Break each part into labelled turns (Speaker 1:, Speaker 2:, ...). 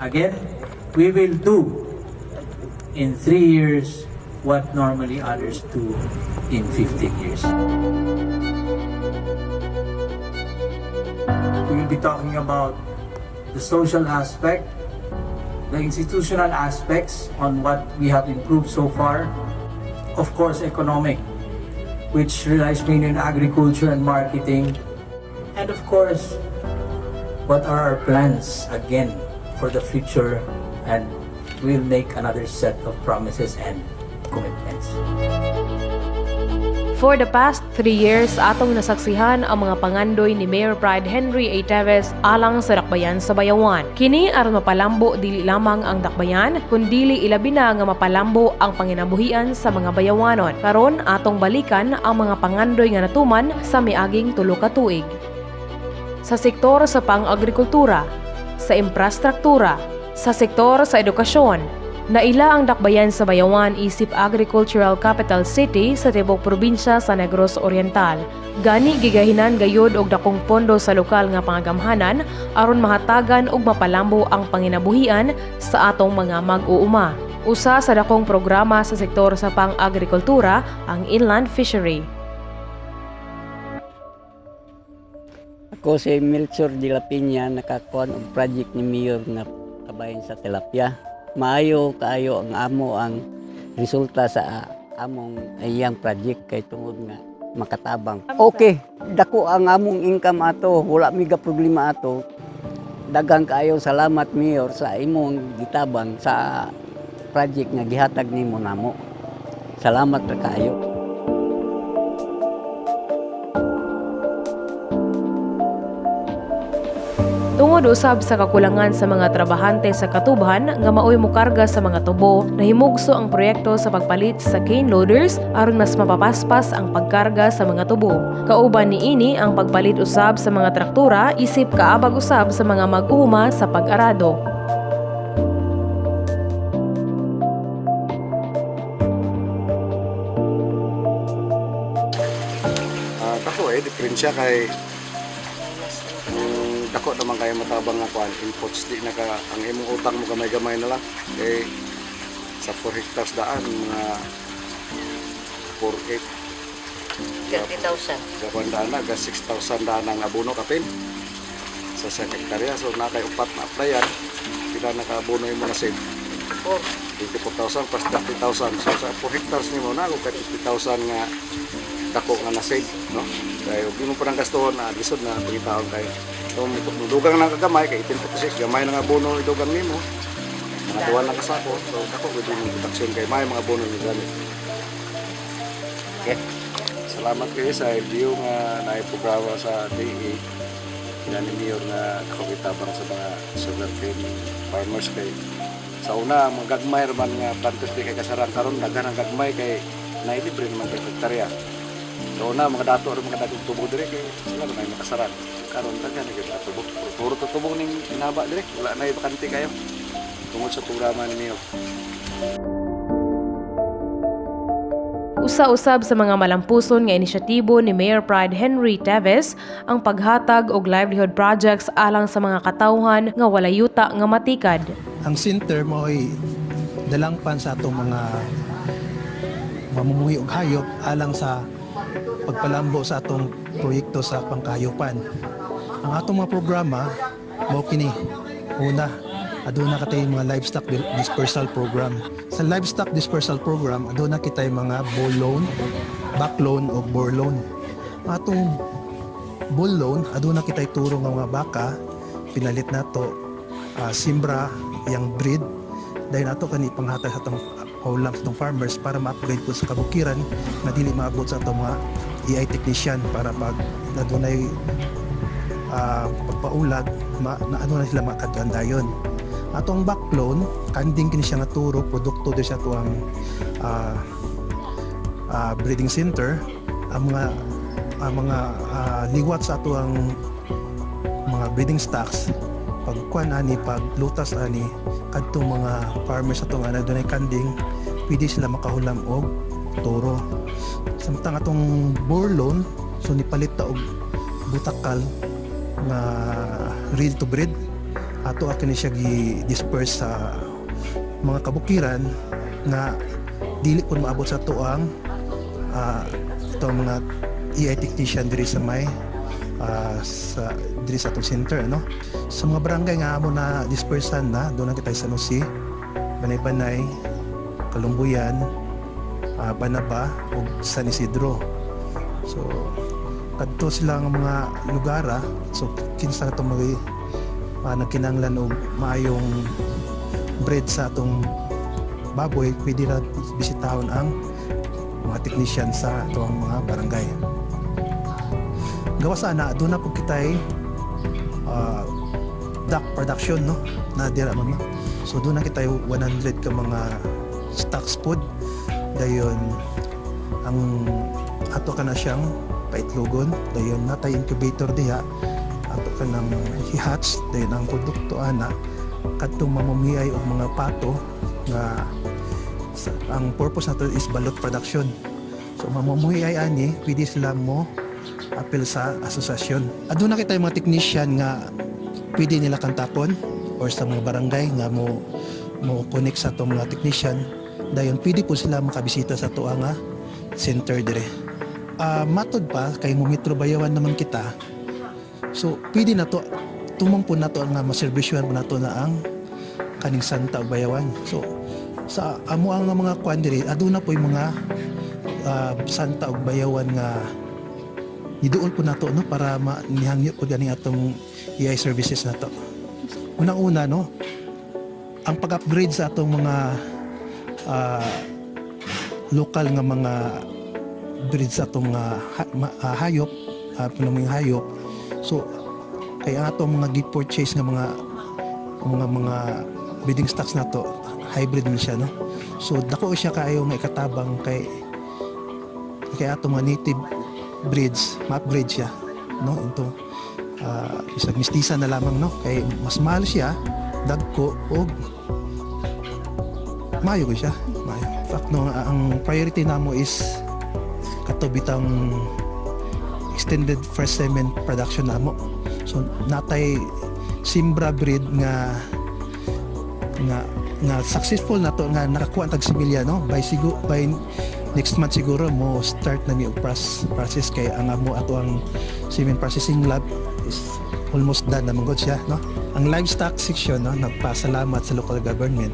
Speaker 1: Again, we will do in 3 years what normally others do in 15 years. We will be talking about the social aspect, the institutional aspects on what we have improved so far, of course economic, which relies mainly on agriculture and marketing, and of course, what are our plans again for the future, and we'll make another set of promises and commitments.
Speaker 2: For the past 3 years, atong nasaksihan ang mga pangandoy ni Mayor Pride Henry A. Teves alang sa dakbayan sa Bayawan. Kini aron mapalambo dili lamang ang dakbayan, kundili ilabi na nga mapalambo ang panginabuhian sa mga bayawanon. Karon atong balikan ang mga pangandoy nga natuman sa miaging tulo ka tuig. Sa sektor sa pang-agrikultura, sa infrastruktura, sa sektor sa edukasyon, naila ang dakbayan sa Bayawan isip Agricultural Capital City sa tibok probinsya sa Negros Oriental. Gani gigahinan gayud og dakong pondo sa lokal nga pangagamhanan aron mahatagan og mapalambo ang panginabuhian sa atong mga mag-uuma. Usa sa dakong programa sa sektor sa pang-agrikultura ang inland fishery.
Speaker 3: Ako si Melchor de la Piña, nakakuan og project ni Mayor nga kabayan sa tilapia. Maayo kaayo ang amo ang resulta sa among iyang project kay tungod nga makatabang. Okay, dako ang among income ato, wala mi ga problema ato. Daghang kaayo salamat Mayor sa imong gitabang sa project nga gihatag nimo namo. Salamat ra kaayo.
Speaker 2: Tungod usab sa kakulangan sa mga trabahante sa katubhan nga maoy mokarga sa mga tubo, nahimugso ang proyekto sa pagpalit sa cane loaders aron mas mapapaspas ang pagkarga sa mga tubo. Kauban niini ang pagpalit usab sa mga traktura isip kaabag usab sa mga mag-uuma sa pag-arado.
Speaker 4: Dako diferensya kay dako naman kayo matabang nga kuan inputs di na ka ang imong utang mo gamay-gamay na lang kay sa 4 hectares daan mga 4,800 30,000 daan na 6,000 daan ang abono kapin sa hektarya so na kay upat na applyan pila naka-abono mo na save 24,000 plus 30,000 so sa 4 hectares nimo na kay 50,000 nga dako nga na save no kay ug mo pa nang gastuhon na lisod na pagitaon kay so dugang na kagamay kay 18 gamay na nga abono idugang nimo mga duwan na kasako so dako gud yung protection kay may mga abono ni gamit. Okay, salamat kayo sa LGU nga naiprograma sa DA yan ni Mayor nga kakitabang sa mga sugarcane farmers kay sa una mga gagmay man nga plantos di kay kasaran karon daghan ang gagmay kay nailibre naman kay hektarya. So na mga dato ro mga dagong tubo dire kay sila may makasaran. Karon daghan gyud ang tubo. Puro tubo ning inaba dire, wala na bakante kayo. Tungod sa programa ni Mayor.
Speaker 2: Usa-usab sa mga malampuson nga inisyatibo ni Mayor Pride Henry Teves ang paghatag og livelihood projects alang sa mga katawhan nga walay yuta nga matikad.
Speaker 5: Ang center mo ay dalangpan sa atong mga mamumuhi og hayop alang sa pagpalambo sa atong proyekto sa pangkahayupan. Ang atong mga programa mao kini. Una, aduna katay mga livestock dispersal program. Sa livestock dispersal program, aduna kitay mga bull loan, back loan o boar loan. Ang atong bull loan, aduna kitay turo nga mga baka, pinalit nato simbra yang breed dahil nato kani panghatag sa atong ulam sa atong farmers para ma-upgrade po sa kabukiran na dili maabot sa atong mga AI technician para pag nadunay pagpaulag na ano na sila makadaan. Atong back loan kanding kini siya nga turo produkto do siya tuang breeding center ang mga liwat sa atuang mga breeding stocks pagkuan ani paglutas ani kadtong mga farmers atong ana dunay kanding pwede sila makahulam og toro. Samtang atong boar loan so nipalit ta og butakal nga ready to breed ato akin siya gi-disperse sa mga kabukiran nga dili po maabot sa tuang itong mga EI technician diri sa may diri sa atong center, no? Sa mga barangay nga amo na dispersan na doon na kita sa Nusi, Banay-Banay, Kalumbuyan, Banaba ug San Isidro. So kadto sila nga mga lugar, so kinsa itong nagkinanglan og maayong breed sa atong baboy, pwede na bisitahon ang mga technician sa atong mga barangay. Gawa sana doon na po kitay duck production, no, na dira man, no? So doon na kitay 100 ka mga stocks food, dayon ang ato ka na siyang paitlogon, dayon natay incubator diha ato ka nang hihatch, dayon ang produkto ana kadtong mamamiyay og mga pato nga ang purpose nato is balot production. So mamamuyay ani pwede sila mo apel sa asosasyon. Aduna kita yung mga technician nga pwede nila kantakon or sa mga barangay nga mo connect sa itong mga technician, dayon pwede po sila makabisita sa tuwa nga center dire. Matod pa kay Metro Bayawan naman kita, so pwede na to tumong po na to nga maservisyohan po na to na ang kaning Santa ug Bayawan. So sa amo ang mga kwan diri aduna po yung mga Santa ug Bayawan nga iduol po nato, no, para manihangyo po ganing atong EI services nato. Unang-una, no, ang pag-upgrade sa atong mga local nga mga breed sa atong hayop, mga hayop. So kaya atong mga gift purchase nga mga breeding stocks nato, hybrid man siya, no. So dako siya kaayo nga ikatabang kay atong mga native breeds, ma-upgrade siya, no, into isang mistisa na lamang, no, kay mas mahal siya, dagko og mayo ko siya, mayo. In fact, no, ang priority namo is katubitang extended first semen production namo. So natay Simbra breed nga successful na to, nga nakakuha tag similya, no, by next month siguro mo start na ni process kay ang amo ato ang semen processing lab is almost done naman gud siya, no. Ang livestock section, no, nagpasalamat sa local government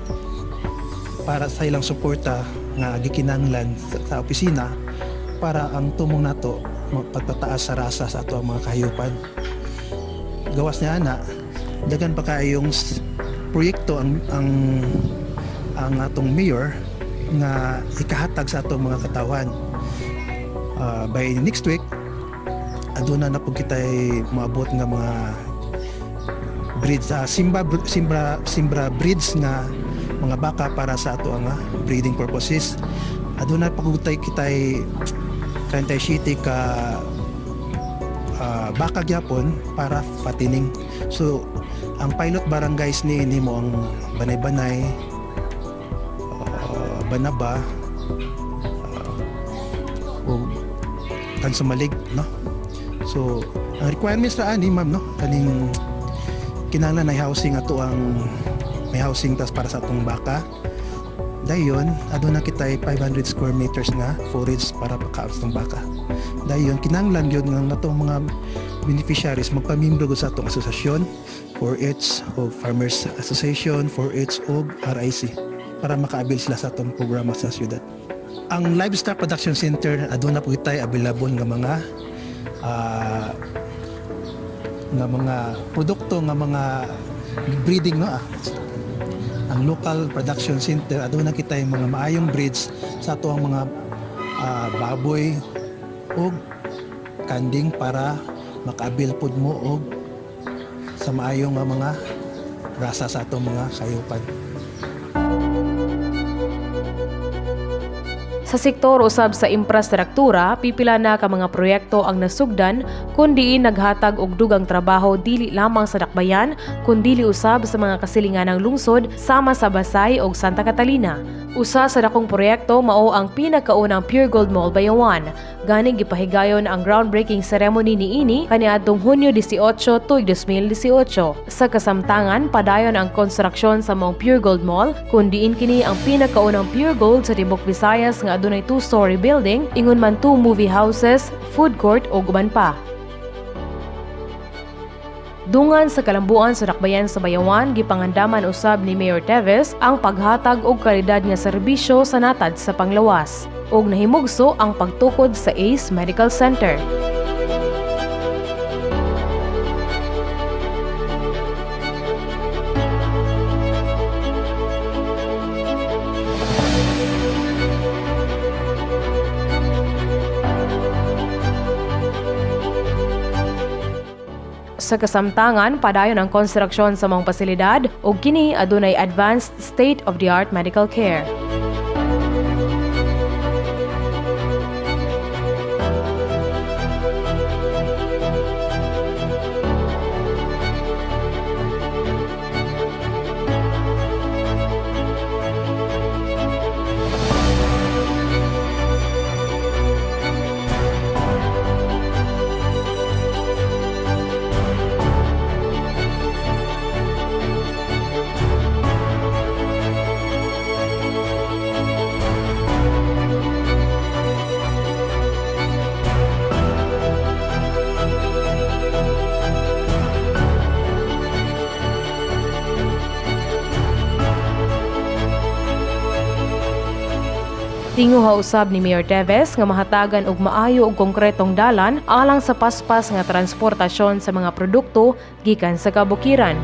Speaker 5: para sa ilang suporta nga gikinahanglan sa opisina para ang tumong nato magpatataas sa rasa sa ato ang mga kahayupan. Gawas niya ana dagan pa kayong proyekto ang atong mayor nga ikahatag sa atong mga katawan. By next week aduna na po kitay maabot nga mga breeds, Simbra breeds nga mga baka para sa ato ang breeding purposes. Aduna pa kitay 37 ka baka gyapon para patining. So ang pilot barangays ni mo ang Banay-Banay, Banaba, o Kansumalig, no. So ang requirements ra ani, ma'am, no, kaning kinahanglan na housing ato ang may housing tas para sa atong baka. Dayon aduna kitay 500 square meters nga forage para pakaon sa baka. Dayon kinahanglan gyud nga atong mga beneficiaries magpamiyembro sa atong asosasyon, 4H o Farmers Association, 4H o RIC, para makaabil sila sa atong programa sa syudad. Ang Livestock Production Center aduna po itay available nga mga produkto nga mga breeding, no. Ang local production center aduna kitay mga maayong breeds sa ato ang mga baboy og kanding para makaabil pud mo og sa maayong mga rasa sa atong mga hayupan.
Speaker 2: Sa sektor usab sa infrastruktura, pipila na ka mga proyekto ang nasugdan kundi naghatag og dugang trabaho dili lamang sa dakbayan kundi usab sa mga kasilinganang lungsod sama sa Basay ug Santa Catalina. Usa sa dakong proyekto mao ang pinakaunang Pure Gold Mall Bayawan. Gani gipahigayon ang groundbreaking ceremony niini kaniadtong Hunyo 18 tuig 2018. Sa kasamtangan, padayon ang konstruksyon sa mga Pure Gold Mall, kundiin kini ang pinakaunang Pure Gold sa Tibok Visayas nga adunay 2-story building, ingon man 2 movie houses, food court ug uban pa. Dungan sa kalambuan sa dakbayan sa Bayawan, gipangandaman usab ni Mayor Teves ang paghatag og kalidad nga serbisyo sa natad sa panglawas ug nahimugso ang pagtukod sa ACE Medical Center. Sa kasamtangan, padayon ang konstruksyon sa mga pasilidad ug kini adunay advanced state-of-the-art medical care. Tinguha usab ni Mayor Teves nga mahatagan og maayo og konkretong dalan alang sa paspas nga transportasyon sa mga produkto gikan sa kabukiran.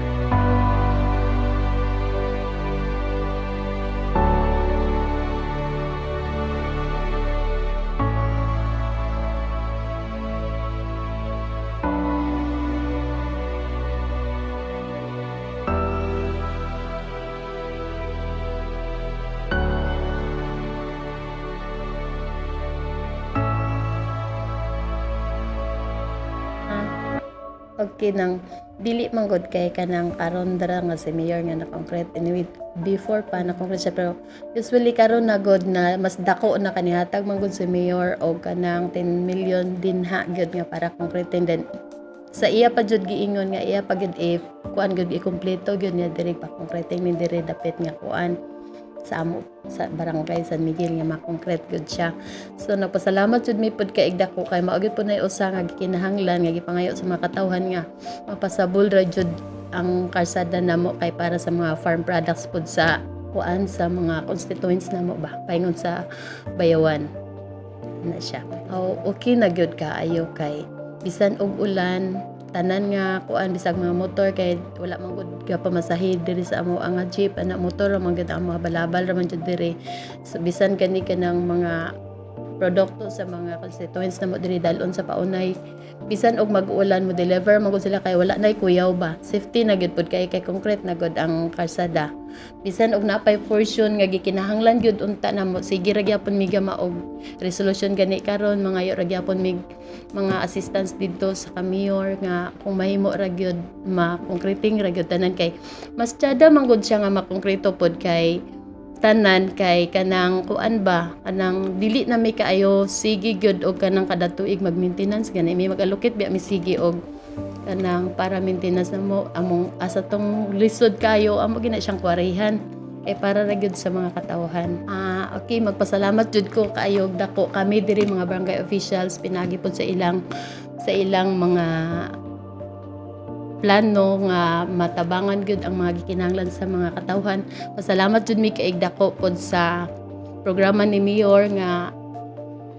Speaker 6: Okay nang dili man gud kay kanang karon dara nga si mayor nga na concrete anyway before pa na concrete siya pero usually karon na gud na mas dako na kanihatag man gud si mayor og kanang 10 million din ha gud nga para concrete and then sa iya pa jud giingon nga iya pa gud if kuan gud i-kompleto gud niya diri pa concrete ni diri dapit nga kuan sa amo sa barangay San Miguel nga ma-concrete gud siya. So nagpasalamat jud mi pud kay igdako kay mao gid po nay usa nga gikinahanglan nga gipangayo sa mga katawhan nga mapasabol ra jud ang karsada namo kay para sa mga farm products pud sa kuan sa mga constituents namo ba paingon sa Bayawan na siya. Okay na gyud kaayo kay bisan og ulan tanan nga kuan bisag mga motor kay wala man gud ka pamasahe diri sa amo ang jeep ana motor ra man gud ang mga balabal ra man jud diri so bisan kani kanang mga produkto sa mga constituents na mo diri dalon sa paunay bisan og mag-ulan mo deliver man gud sila kay wala nay kuyaw ba safety na gud pud kay concrete na gud ang kalsada bisan og napay portion nga gikinahanglan gyud unta namo sige ra gyapon mi gama og resolution gani karon mga yo ra gyapon mig mga assistance dito sa kamiyor nga kung mahimo ra gyud ma-concreting ra gyud tanan kay mas tiada man gud siya nga makongkreto pod kay tanan kay kanang kuan ba kanang dili na mi kaayo sige gyud og kanang kada tuig mag-maintenance gani mi mag-allocate biya mi sige og kanang para maintenance mo among asa tong lisod kayo amo gina siyang kwarihan kay para ra gyud sa mga katawhan. Okay, magpasalamat jud ko kaayo dako kami diri mga barangay officials pinagi pod sa ilang mga plano nga matabangan gyud ang mga gikinahanglan sa mga katawhan. Pasalamat jud mi kay dako pod sa programa ni Mayor nga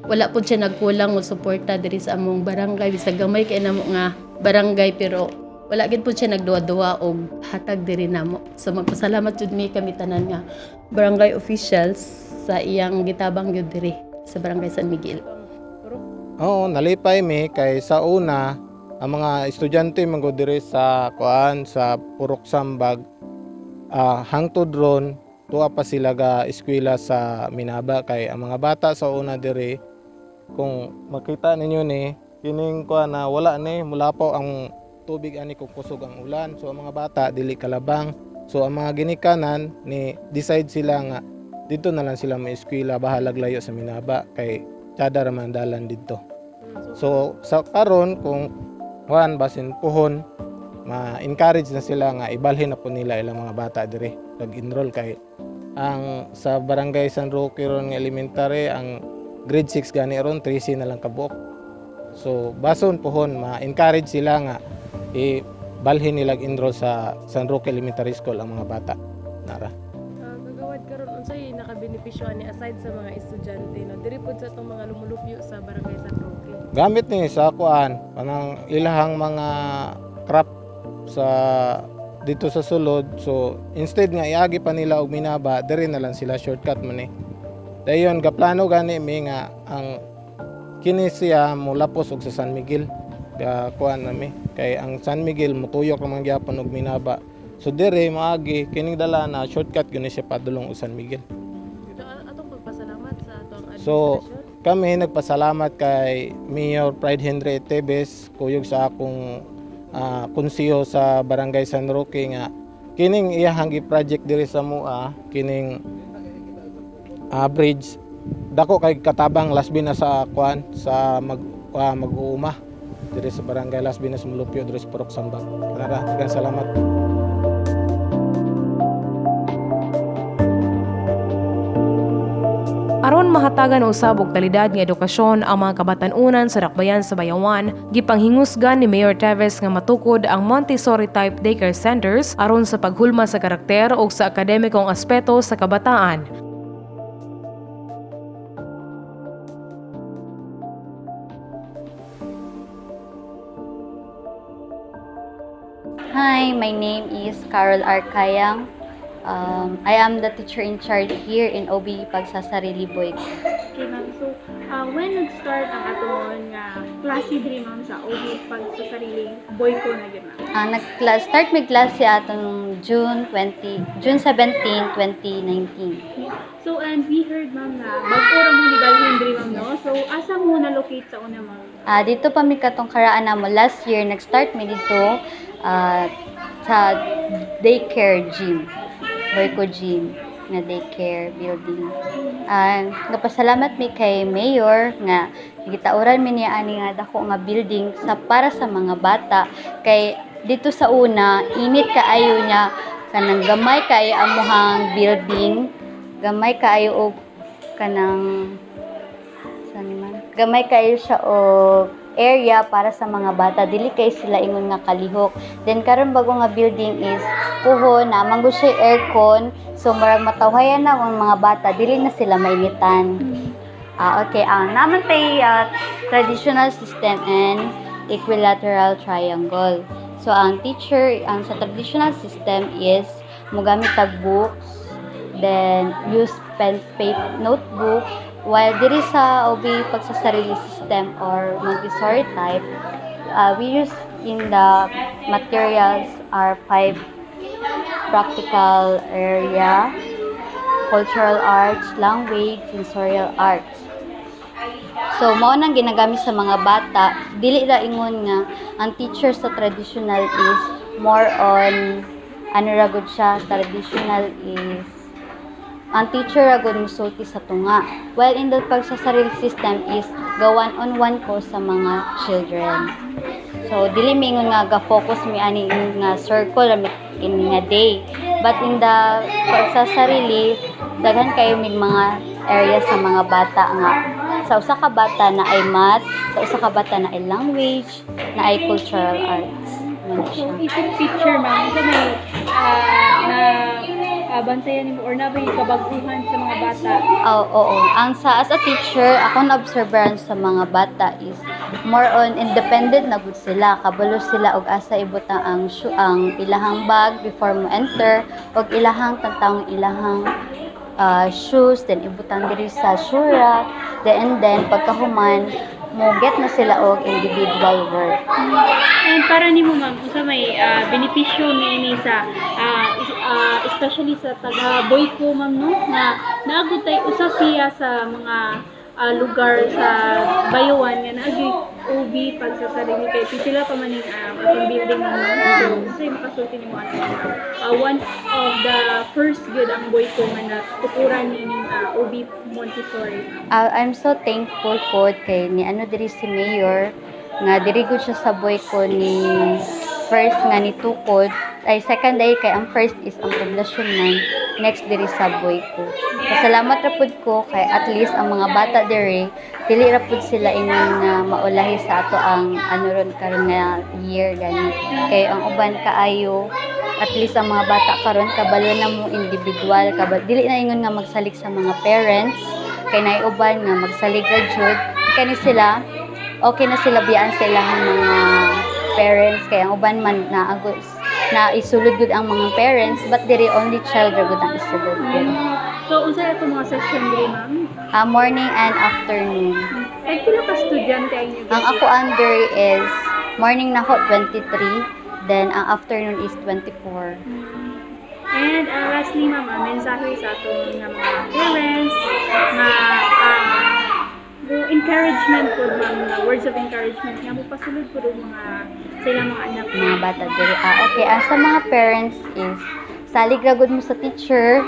Speaker 6: wala pod siya nagkulang og suporta diri sa among barangay bisag gamay kay namo nga barangay pero wala gid po siya nagduwa-duwa og hatag diri namo. So magpasalamat jud mi kami tanan nga barangay officials sa iyang gitabang gyud diri sa barangay San Miguel.
Speaker 7: Oo, nalipay mi kay sa una ang mga estudyante manggo diri sa kuan sa Purok Sambag hangtod ron tuwa pa sila ga eskwela sa Minaba kay ang mga bata sa una diri kung makita ninyo ni kining kuan na wala ni mulapaw ang tubig ani kung kusog ang ulan so ang mga bata dili kalabang so ang mga ginikanan ni decide sila nga dito na lang sila maeskwela bahalag layo sa Minaba kay tsada ra man dalan didto. So sa karon kung kuan basin puhon ma-encourage na sila nga ibalhin na po nila ilang mga bata dire nag-enroll kay ang sa barangay San Roque ron nga elementary ang grade 6 gani ron 13 na lang kabuok. So bason pohon ma-encourage sila nga ibalhin nila enroll sa San Roque Elementary School ang mga bata. Nara.
Speaker 8: Kagawad karon unsay nakabenepisyo ani aside sa mga estudyante no diri pod sa tong mga lumulupyo sa barangay San Roque.
Speaker 7: Gamit ni sa kuan kanang ilahang mga craft sa dito sa sulod. So instead nga iagi pa nila og minaba diri na lang sila shortcut man eh. Dayon gaplano gani mi nga ang kini siya mulapos og sa San Miguel kuan nami kay ang San Miguel mutuyok ra man gyapon og minaba. So dire maagi kining dala na shortcut gani siya padulong og San Miguel.
Speaker 8: Atong pagpasalamat sa atong
Speaker 7: So
Speaker 8: administrasyon.
Speaker 7: kami nagpasalamat kay Mayor Pride Henry Tevez kuyog sa akong konsiyo sa Barangay San Roque nga kining iyahang gi-project diri sa mua kining bridge dako kay katabang lasbi na sa kuan sa mag-uuma diri sa Barangay Lasbi na Mulupyo diri sa Purok Sambag. Daghang salamat.
Speaker 2: Aron mahatagan usab og kalidad nga edukasyon ang mga kabatan-unan sa dakbayan sa Bayawan, gipanghingusgan ni Mayor Tevez nga matukod ang Montessori type daycare centers aron sa paghulma sa karakter ug sa akademikong aspeto sa kabataan.
Speaker 9: Hi, my name is Carol Arcayang. I am the teacher in charge here in OB Pagsasarili Boy.
Speaker 10: Okay, ma'am. So, when nag-start ang atong nga klase diri ma'am sa OB Pagsasarili Boy ko na yun ma'am?
Speaker 9: Start may klase atong June 17, 2019.
Speaker 10: So, and we heard ma'am na bago ra mo ni Balhin diri ma'am no? So, asa mo na-locate sa una ma'am?
Speaker 9: Dito pa mi katong karaan namo last year nag-start mi dito sa daycare gym. Boyko Gym nga daycare building. Nagpasalamat mi kay Mayor nga gitauran mi niya ani nga dako nga building para sa mga bata kay dito sa una init kaayo niya kanang gamay kaayo amuhang building, gamay kaayo og kanang gamay kaayo siya og area para sa mga bata dili kay sila ingon nga kalihok. Then karon bago nga building is puhon na manggo siya aircon so marag matawhayan na ang mga bata dili na sila mainitan. Okay, naman tay traditional system and equilateral triangle. So ang teacher sa traditional system is mogamit tag books, then use pen paper notebook. While diri sa OB Pagsasarili system or Montessori type, we use in the materials are 5 practical area, cultural arts, language, sensorial arts. So, mao nang ginagamit sa mga bata, dili ra ingon nga ang teacher sa traditional is more on ano ra gud siya, traditional is ang teacher agud musulti sa tunga. While in the pagsasarili system is gawan-on-one ko sa mga children. So dili mi ingon nga ga-focus mi ani nga circle in nga day. But in the pagsasarili daghan kayo mig mga area sa mga bata nga. Sa usa ka bata na ay math, sa usa ka bata na ay language, na ay cultural arts.
Speaker 10: So, isip teacher ma'am, sa may bantayan mo or nabay kabaguhan sa mga bata?
Speaker 9: Oo. As a teacher, ako na-observeran sa mga bata is more on independent na gud sila. Kabalo sila og asa ibutang ang ilahang bag before mo enter og ilahang tantang ilahang shoes, then ibutang diri sa shoe rack, and then pagkahuman mo get na sila og individual work.
Speaker 10: And para nimo ma'am, unsa may benepisyo niini sa especially sa taga Boyko ma'am no na naagud tay usa siya sa mga lugar sa Bayawan nga naagi OB pagsasalig kay pipila pa man atong building mo so unsay makasulti nimo one of the first good ang boy ko nga natuturan ni OB Montessori.
Speaker 9: I'm so thankful po kay ni ano diri si Mayor nga diri gud siya sa boy ko ni first nga ni tukod ay second day kay ang first is ang poblasyon man next diri sa boy ko. Pasalamat ra pud ko kay at least ang mga bata diri dili ra pud sila ingon nga maulahi sa ato ang ano ron karon nga year gani kay ang uban kaayo at least ang mga bata karon kabalo na mo individual dili na ingon nga magsalig sa mga parents kay naiuban nga magsalig ra jud kani sila okay na sila biyaan sa ilahang mga parents kay ang uban man na isulod gud ang mga parents but diri only child ra gud ang isulod gud.
Speaker 10: So unsay ato mga session diri ma'am?
Speaker 9: Morning and afternoon.
Speaker 10: Ay pila ka estudyante ang inyo?
Speaker 9: Ang ako under is morning na ho 23 then ang afternoon is 24.
Speaker 10: And lastly ma'am, mensahe sa atong nga mga parents na encouragement po ma'am, words of encouragement nga mo pasulod po mga sa ilang mga anak
Speaker 9: Mga bata diri. Okay, sa mga parents is salig ra gud mo sa teacher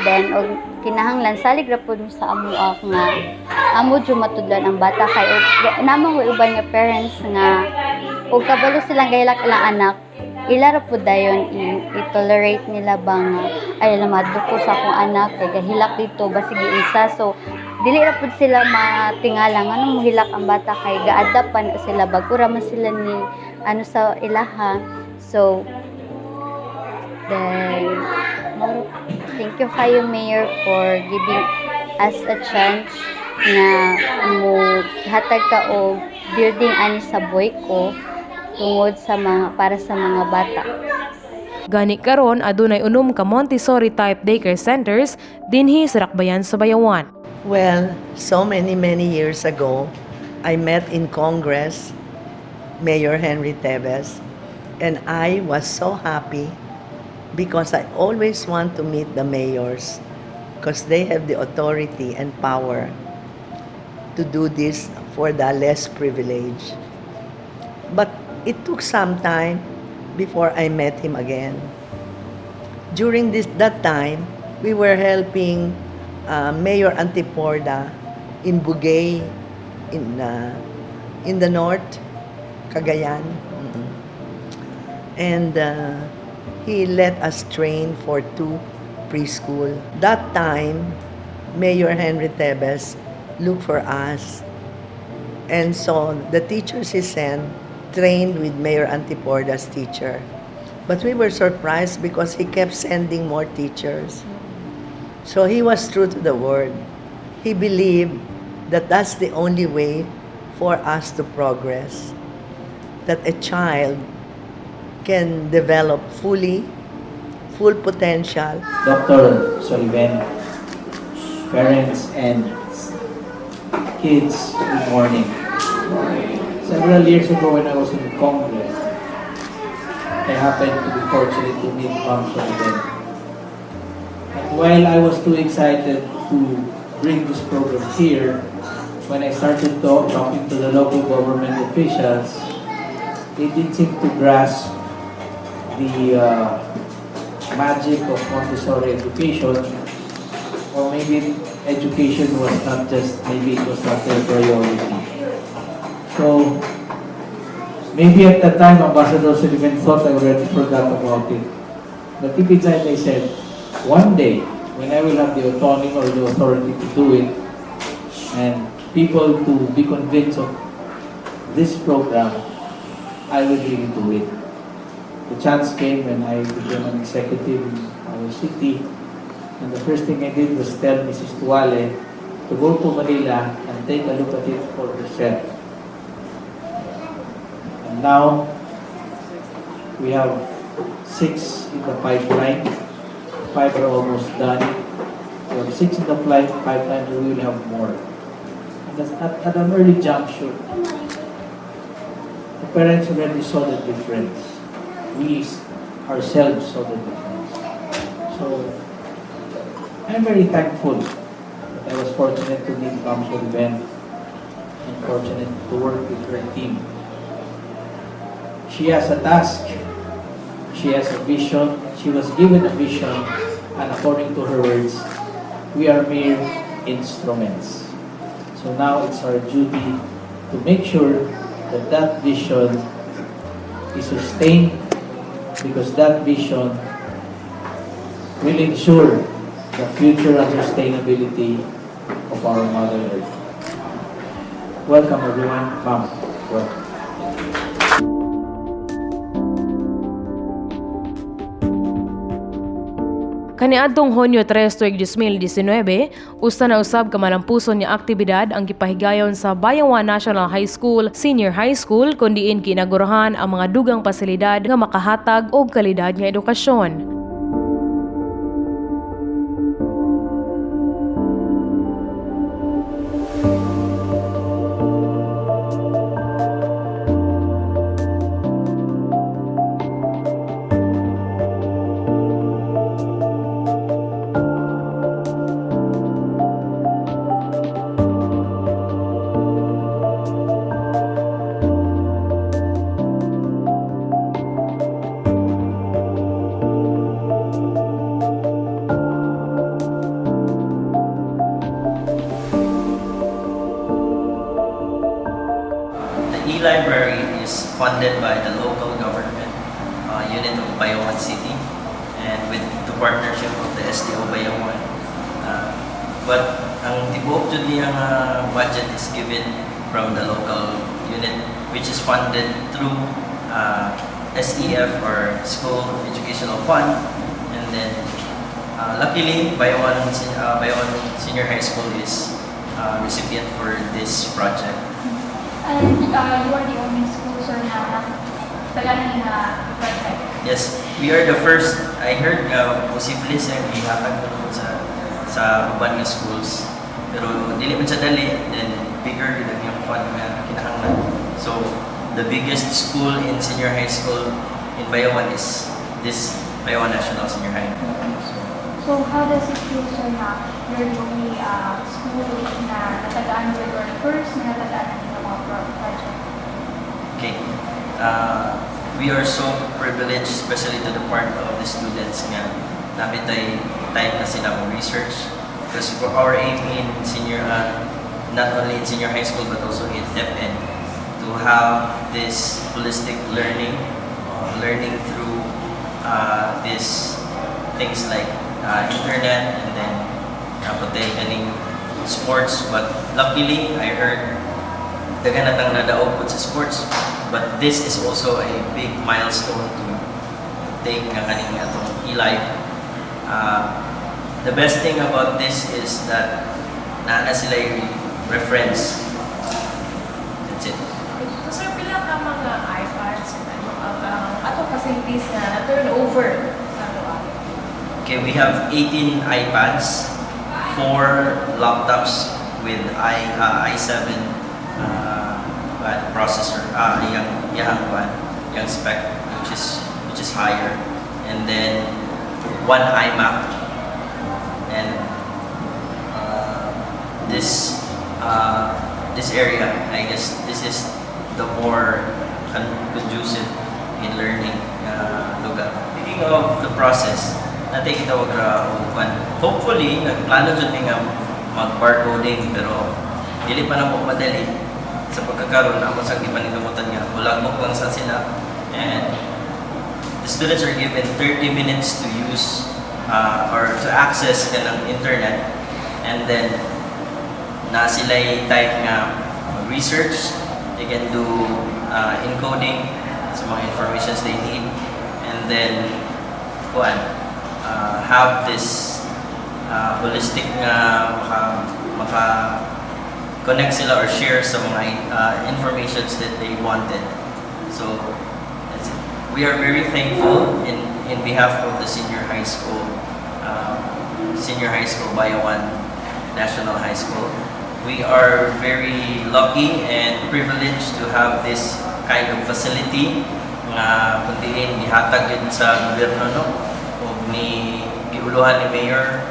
Speaker 9: then og kinahanglan salig ra pud mo sa amo nga amo jud matudlan ang bata kay namo ko uban nga parents nga og kabalo silang gahilak ilang anak ila ra pud dayon i-tolerate nila bang ay lamadto ko sa akong anak kay gahilak dito basig isa so dili ra pud sila matingala nganong mohilak ang bata kay ga-adapt pa na sila bagura man sila ni ano sa ilaha so then thank you kayo Mayor for giving us a chance na mo hatag ka og building ani sa boy ko tungod sa mga para sa mga bata.
Speaker 2: Gani karon adunay unom ka Montessori type daycare centers dinhi sa Dakbayan sa Bayawan.
Speaker 11: Well, so many years ago, I met in Congress Mayor Henry Teves, and I was so happy because I always want to meet the mayors because they have the authority and power to do this for the less privileged. But it took some time before I met him again. During that time, we were helping Mayor Antiporda in Bugay, in the north, Cagayan. And he let us train for 2 preschool. That time, Mayor Henry Teves looked for us. And so the teachers he sent trained with Mayor Antiporda's teacher. But we were surprised because he kept sending more teachers. So he was true to the word. He believed that that's the only way for us to progress. That a child can develop full potential.
Speaker 1: Dr. Sullivan, parents and kids, good morning. Several years ago when I was in Congress, I happened to be fortunate to meet Ma'am Sullivan. And while I was too excited to bring this program here, when I started talking to the local government officials, they didn't seem to grasp the magic of Montessori education, or maybe education was not just, maybe it was not their priority. So, maybe at that time, Ambassador Sullivan thought I already forgot about it. But deep inside, I said, one day, when I will have the autonomy or the authority to do it, and people to be convinced of this program, I will really do it. The chance came when I became an executive in our city, and the first thing I did was tell Mrs. Tuale to go to Manila and take a look at it for herself. And now, we have 6 in the pipeline. 5 are almost done. We have 6 in the pipeline, and we will have more. And that's at an early juncture. The parents already saw the difference. We ourselves saw the difference. So, I'm very thankful that I was fortunate to meet Ma'am Sullivan. and fortunate to work with her team. She has a task, she has a vision, she was given a vision, and according to her words, we are mere instruments. So now it's our duty to make sure that that vision is sustained, because that vision will ensure the future and sustainability of our Mother Earth. Welcome everyone. Ma'am, welcome.
Speaker 2: Kaniadtong Hunyo 3 tuig 2019, usa na usab ka malampuson nga aktibidad ang gipahigayon sa Bayawan National High School, Senior High School, kundiin kinagurahan ang mga dugang pasilidad nga makahatag og kalidad nga edukasyon.
Speaker 12: E-library is funded by the local government unit of Bayawan City and with the partnership of the SDO Bayawan. But ang tibuok jud niyang budget is given from the local unit, which is funded through SEF or School Educational Fund, and then luckily Bayawan Senior High School is recipient for this project.
Speaker 10: And you are the only school, sir, na tagalan na project?
Speaker 12: Yes, we are the first. I heard posible sa ihatag ko sa uban nga schools, pero dili man siya dali, then bigger gid ang iyang fund nga kinahanglan. So the biggest school in senior high school in Bayawan is this Bayawan National Senior High.
Speaker 10: So how does it feel, sir, na you're the only school na natagaan with, or first na natagaan ng mga project?
Speaker 12: Okay. We are so privileged, especially to the part of the students nga namin time na sila mo research. Because for our aim in senior, not only in senior high school but also in DepEd, to have this holistic learning, learning through these things like internet, and then kaning sports. But luckily, I heard dagan natang nadaog sa sports, but this is also a big milestone to take nga kaning atong e-life. The best thing about this is that naana sila yung reference. That's it.
Speaker 2: So sir, pila ka mga iPads ato facilities na turn over sa ato?
Speaker 12: Okay, we have 18 iPads, 4 laptops with i7 processor, yung spec, which is higher, and then 1 iMac, and this area, I guess this is the more conducive in learning lugar. Speaking of the process, natin kita wag hopefully nagplano jud mi nga mag-barcoding, pero dili pa na mo madali sa pagkakaroon ako sa gipaningkamutan nga ulagmok lang sa sila, and the students are given 30 minutes to use or to access kanang internet, and then na sila type nga research, they can do encoding sa mga informations they need, and then have this holistic nga maka connect sila or share sa mga informations that they wanted. So that's it. We are very thankful in behalf of the senior high school Bayawan National High School. We are very lucky and privileged to have this kind of facility nga kundiin gihatag gid sa gobyerno, no, ug ni giuluhan ni Mayor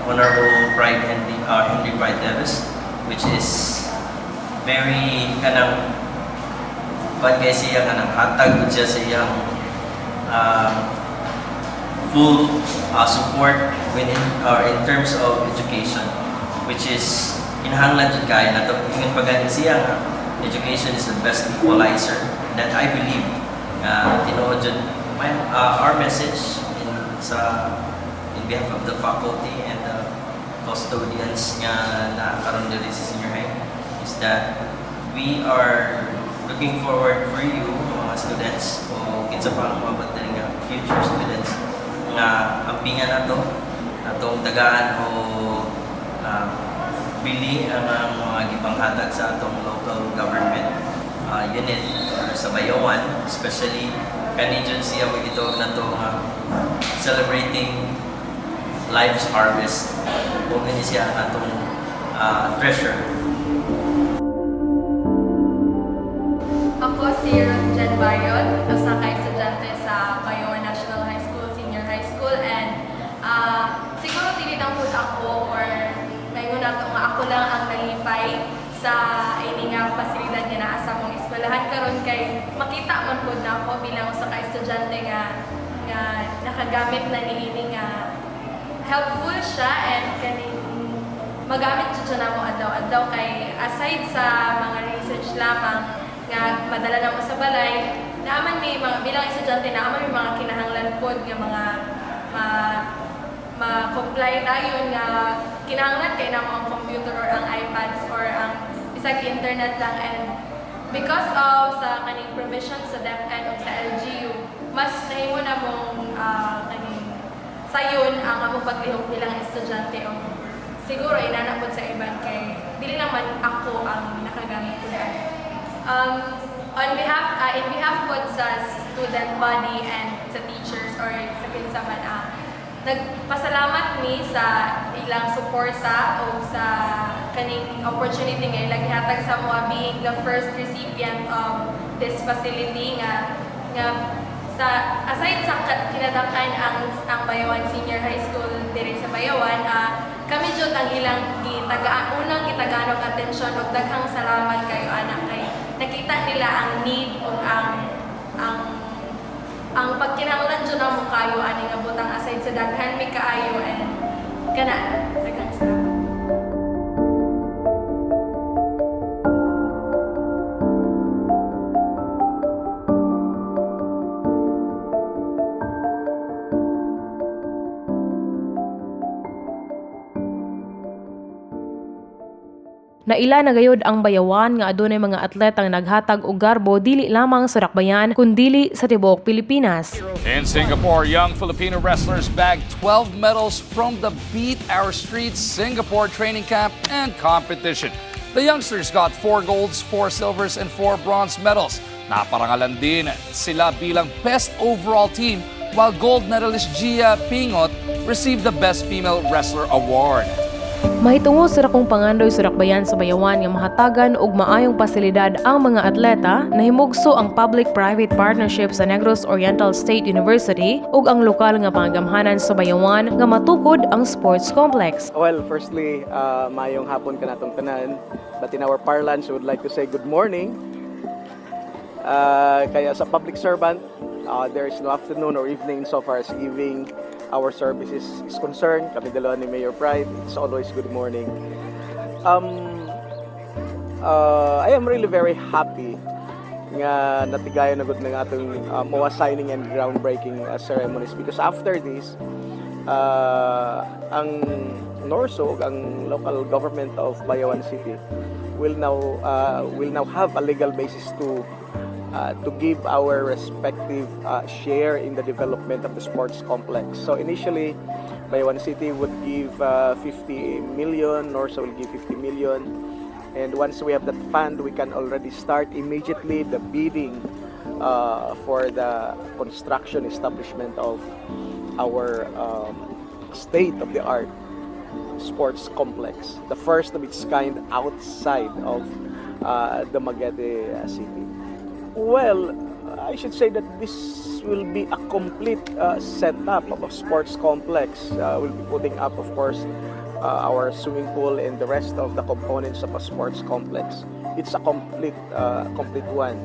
Speaker 12: Honorable Henry Pride Davis, which is very kanang pag kay siya kanang hatag gud siya sa iyang full support within or in terms of education, which is inahanglan jud kay nato ingon pagani siya nga education is the best equalizer that I believe tinuod jud our message in behalf of the faculty and the custodians nga nakaroon diri sa senior high is that we are looking forward for you mga students o kinsa pa ang mabot diri nga future students nga ampingan nato atong tagaan o bili ang mga gipanghatag sa atong local government unit sa Bayawan, especially kanidyon siya magitawag na to celebrating life's harvest o ganyan siya atong treasure.
Speaker 13: Ako si Jan Bayon, isa ka estudyante sa Bayawan National High School, Senior High School, and siguro tinitang food ako or ngayon nato nga ako lang ang nalipay sa ini nga pasilidad nga naa sa mong eskwelahan karon kay makita man pud na ako bilang usa ka estudyante nga nakagamit na niini nga helpful siya and kaning magamit jud siya namo adlaw-adlaw kay aside sa mga research lamang nga madala na mo sa balay naaman may mga bilang estudyante naaman may mga kinahanglan pod nga mga ma-comply dayon nga kinahanglan kay namo ang computer or ang iPads or ang bisag internet lang and because of sa kaning provision sa DepEd o sa LGU mas nahimo na mong kaning sayon ang among paglihok bilang estudyante o siguro inanapod sa iban kay dili naman ako ang nakagamit ko in behalf po sa student body and sa teachers or sa kinsa man nagpasalamat mi sa ilang suporta o sa kaning opportunity nga ilang gihatag sa mga being the first recipient of this facility nga sa aside sa kinadakan ang Bayawan Senior High School diri sa Bayawan kami jud ang ilang unang gitaganong atensyon ug daghang salamat kayo anak kay nakita nila ang need ug ang pagkinahanglan jud ang kayo ani nga butang aside sa daghan mi kaayo and kana daghang salamat.
Speaker 2: Naila na gayud ang Bayawan nga adunay mga atletang naghatag og garbo dili lamang sa dakbayan kundi sa tibuok Pilipinas.
Speaker 14: In Singapore, young Filipino wrestlers bagged 12 medals from the Beat Our Streets Singapore training camp and competition. The youngsters got 4 golds, 4 silvers, and 4 bronze medals. Naparangalan din sila bilang best overall team while gold medalist Gia Pingot received the Best Female Wrestler Award.
Speaker 2: Mahitungod sa dakong pangandoy sa dakbayan sa Bayawan nga mahatagan og maayong pasilidad ang mga atleta, nahimugso ang public-private partnership sa Negros Oriental State University ug ang lokal nga pangamhanan sa Bayawan nga matukod ang sports complex.
Speaker 15: Well, firstly, maayong hapon ka natong tanan. But in our parlance, we would like to say good morning. Kaya sa public servant, there is no afternoon or evening so far as evening. Our service is concerned, kami dalawa ni Mayor Pride, it's always good morning. I am really very happy nga natigayon na gud ng atong MOA signing and groundbreaking ceremonies because after this, ang NORSO, ang local government of Bayawan City, will now have a legal basis to give our respective share in the development of the sports complex. So initially, Bayawan City would give 50 million, Norso will give 50 million. And once we have that fund, we can already start immediately the bidding for the construction establishment of our state-of-the-art sports complex, the first of its kind outside of the Magete City. Well, I should say that this will be a complete setup of a sports complex. We'll be putting up, of course, our swimming pool and the rest of the components of a sports complex. it's a complete one,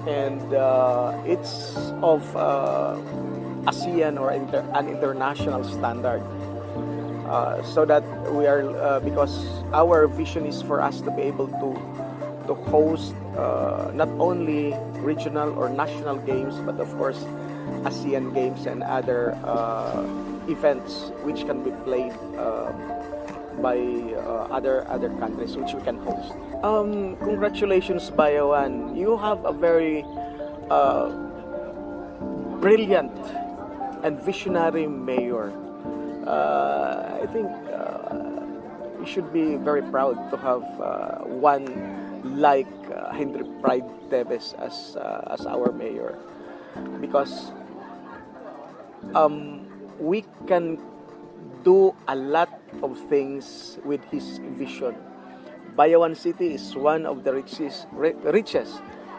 Speaker 15: and it's of ASEAN or an international standard. So that we are because our vision is for us to be able to host not only regional or national games, but of course ASEAN games and other events which can be played by other countries which we can host. Congratulations, Bayawan. You have a very brilliant and visionary mayor. I think we should be very proud to have one like Henry Pride Tevez as our mayor, because we can do a lot of things with his vision. Bayawan City is one of the richest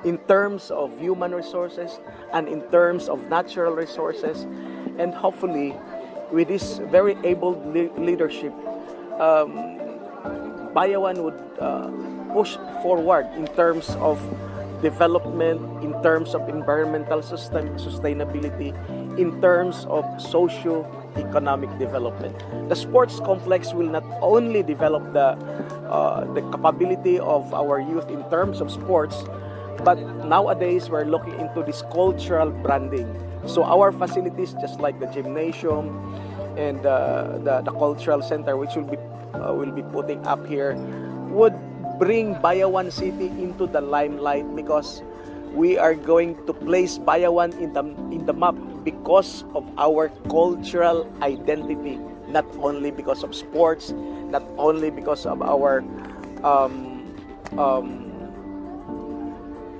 Speaker 15: in terms of human resources and in terms of natural resources, and hopefully with this very able leadership, Bayawan would push forward in terms of development, in terms of environmental sustainability, in terms of socio-economic development. The sports complex will not only develop the capability of our youth in terms of sports, but nowadays we're looking into this cultural branding. So our facilities, just like the gymnasium and the cultural center, which will be putting up here, would bring Bayawan City into the limelight, because we are going to place Bayawan in the map because of our cultural identity, not only because of sports, not only because of our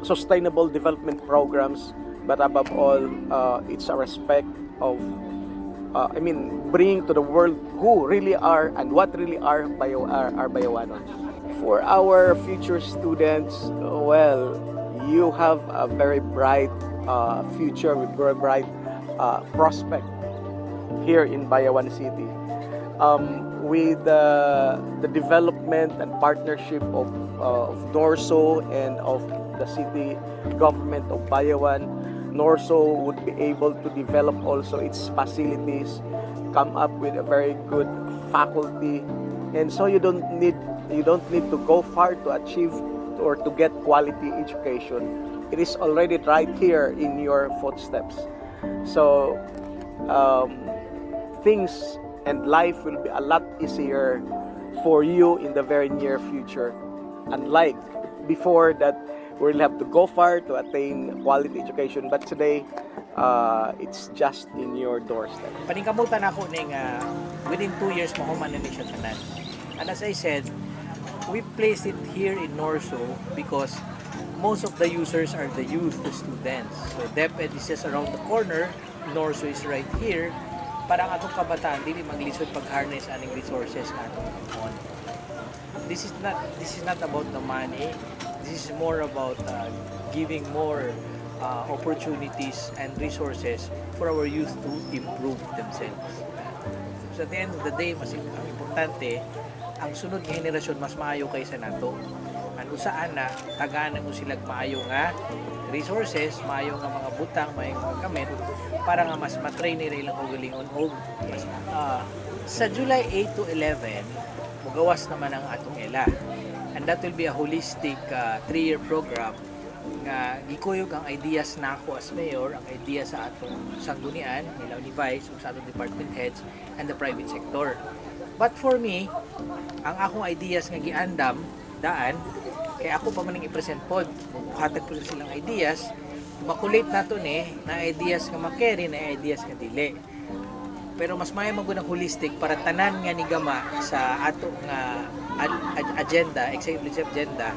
Speaker 15: sustainable development programs, but above all, it's a respect of bringing to the world who really are and what really are Bayawanon. For our future students, well, you have a very bright future with very bright prospect here in Bayawan City. With the development and partnership of Norso and of the city government of Bayawan, Norso would be able to develop also its facilities, come up with a very good faculty, and so you don't need to go far to achieve or to get quality education. It is already right here in your footsteps. So things and life will be a lot easier for you in the very near future. Unlike before that, we'll have to go far to attain quality education. But today, it's just in your doorstep.
Speaker 16: Paningkamutan ako ning within 2 years mahuman na siya tanan. And as I said, we placed it here in Norso because most of the users are the youth, the students. So DepEd is just around the corner, Norso is right here. Para ang atong kabataan dili maglisod pag-harness aning resources nga atong on. This is not about the money. This is more about giving more opportunities and resources for our youth to improve themselves. So at the end of the day, mas ang importante, ang sunod nga henerasyon mas maayo kaysa nato. Ano saan na taganan mo sila maayo nga resources, maayo nga mga butang, maayo nga gamit para nga mas matrain nila ilang ugalingon og sa July 8 to 11 mugawas naman ang atong ela, and that will be a holistic 3-year program nga gikuyog ang ideas nako as mayor, ang ideas sa atong sanggunian nila ni Vice ug sa atong department heads and the private sector. But for me, ang akong ideas nga giandam daan kay ako pa maning i-present pod, hatag ko silang ideas, makulit nato ni na ideas nga makeri, na ideas nga dili. Pero mas may magunang holistic para tanan nga ni gama sa ato nga agenda, executive agenda,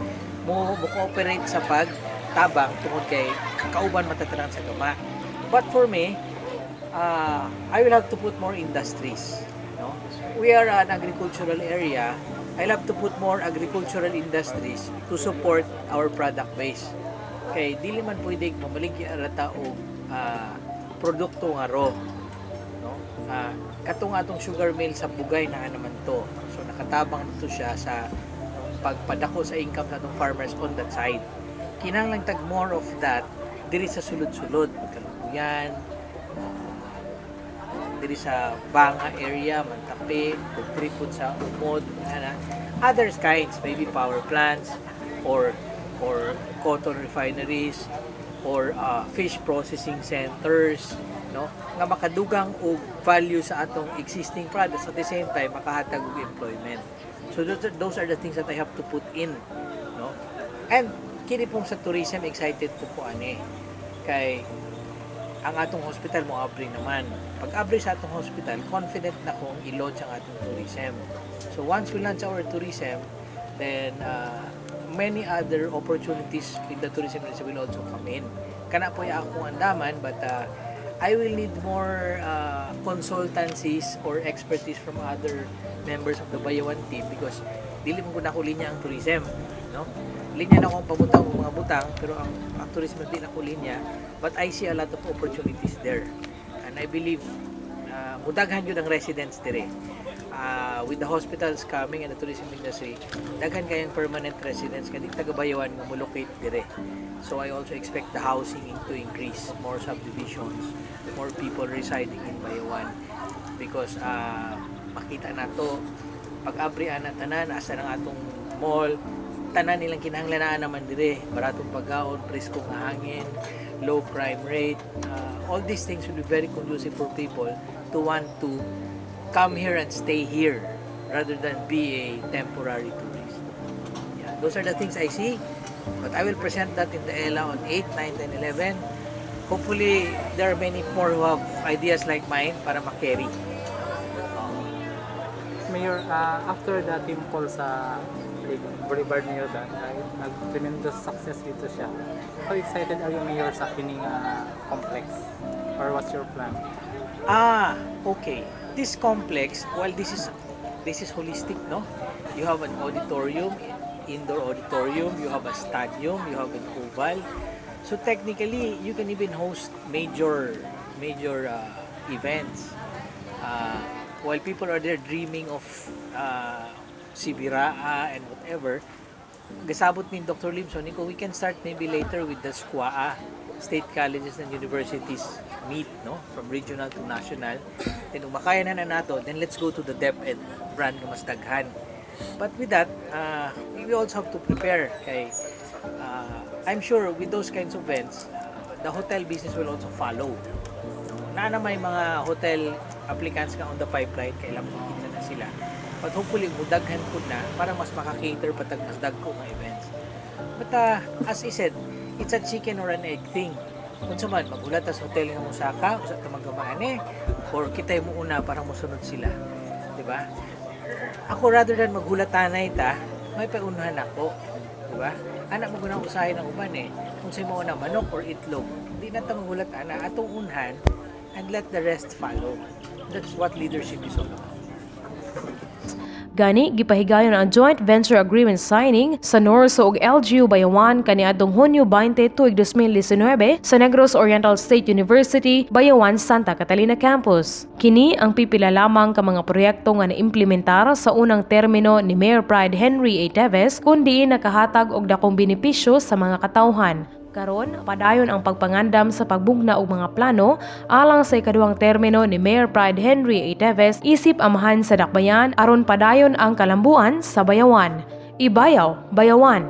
Speaker 16: mo cooperate sa pagtabang tungod kay kauban matatanan sa gama. But for me, I will have to put more industries. No? We are an agricultural area. I'll have to put more agricultural industries to support our product base. Kay dili man pwede mamaligi arata og produkto nga raw. No? Katong atong sugar mill sa Bugay na naman to. So nakatabang dito siya sa pagpadako sa income sa atong farmers on that side. Kinahanglan tag more of that diri sa sulod-sulod, Kaluyan, diri sa Banga area, Mantapi, Tripod sa Umod, others kinds, maybe power plants or cotton refineries or fish processing centers, no, nga makadugang og value sa atong existing products at the same time makahatag og employment. So those are the things that I have to put in, no. And kini pong sa tourism, excited po ani kay ang atong hospital mo abri naman. Pag abri sa atong hospital, confident na kung i-launch ang atong tourism. So once we launch our tourism, then many other opportunities in the tourism industry will also come in. Kana po yung akong andaman, but I will need more consultancies or expertise from other members of the Bayawan team because dili mo ko na ko linya ang tourism, no? Linya na akong pabutang o mga butang, pero ang tourism di na ko linya, but I see a lot of opportunities there. And I believe mudaghan yun ang residents dire. With the hospitals coming and the tourism industry, daghan kayang permanent residents kadi taga Bayawan nga mo-locate dire. So I also expect the housing to increase, more subdivisions, more people residing in Bayawan because makita nato pag abri ana tanan asa nang atong mall, tanan nilang kinahanglanaan naman dire, baratong pagkaon, presko nga hangin, low crime rate, all these things will be very conducive for people to want to come here and stay here rather than be a temporary tourist. Yeah, those are the things I see, but I will present that in the ELA on 8, 9, 10, 11. Hopefully, there are many more who have ideas like mine para makarry.
Speaker 17: Mayor, after the temple sa Boulevard Mayor nag-tremendous success dito siya. How excited are you, Mayor, sa kining complex? Or what's your plan?
Speaker 16: Okay. This complex, while this is holistic, no? You have an auditorium, indoor auditorium, you have a stadium, you have an oval. So technically, you can even host major events. While people are there dreaming of Sibiraa and whatever, gasabot ni Dr. Limson, we can start maybe later with the SQUA, state colleges and universities meet, no, from regional to national. Then umakaya na nato, then let's go to the DepEd brand nga mas daghan. But with that, we also have to prepare kay I'm sure with those kinds of events, the hotel business will also follow. Na may mga hotel applicants ka on the pipeline, kailan makita na sila. But hopefully mudaghan po na para mas makakater patag mas dagko mga events. But as I said, it's a chicken or an egg thing. Kung man, magulat sa hotel nga mo saka, usa ta magamaane, or kitay mo una para mosunod sila. Diba? Ako rather than maghulatanay ta, may paunahan ako. Diba? Anak mo gunang usahin ang uban kung sa'yo mo na manok or itlog, hindi na ta magulat ana, atong unhan, and let the rest follow. That's what leadership is all about.
Speaker 2: Gani, gipahigayon ang joint venture agreement signing sa Norso ug LGU Bayawan kaniadtong Hunyo 20, 2019 sa Negros Oriental State University, Bayawan, Santa Catalina Campus. Kini ang pipila lamang ka mga proyekto nga naimplementar sa unang termino ni Mayor Pride Henry A. Teves kundi nakahatag og dakong benepisyo sa mga katawhan. Karon, padayon ang pagpangandam sa pagbugna og mga plano alang sa ikaduhang termino ni Mayor Pride Henry A. Teves isip amahan sa dakbayan aron padayon ang kalambuan sa Bayawan. Ibayaw, Bayawan.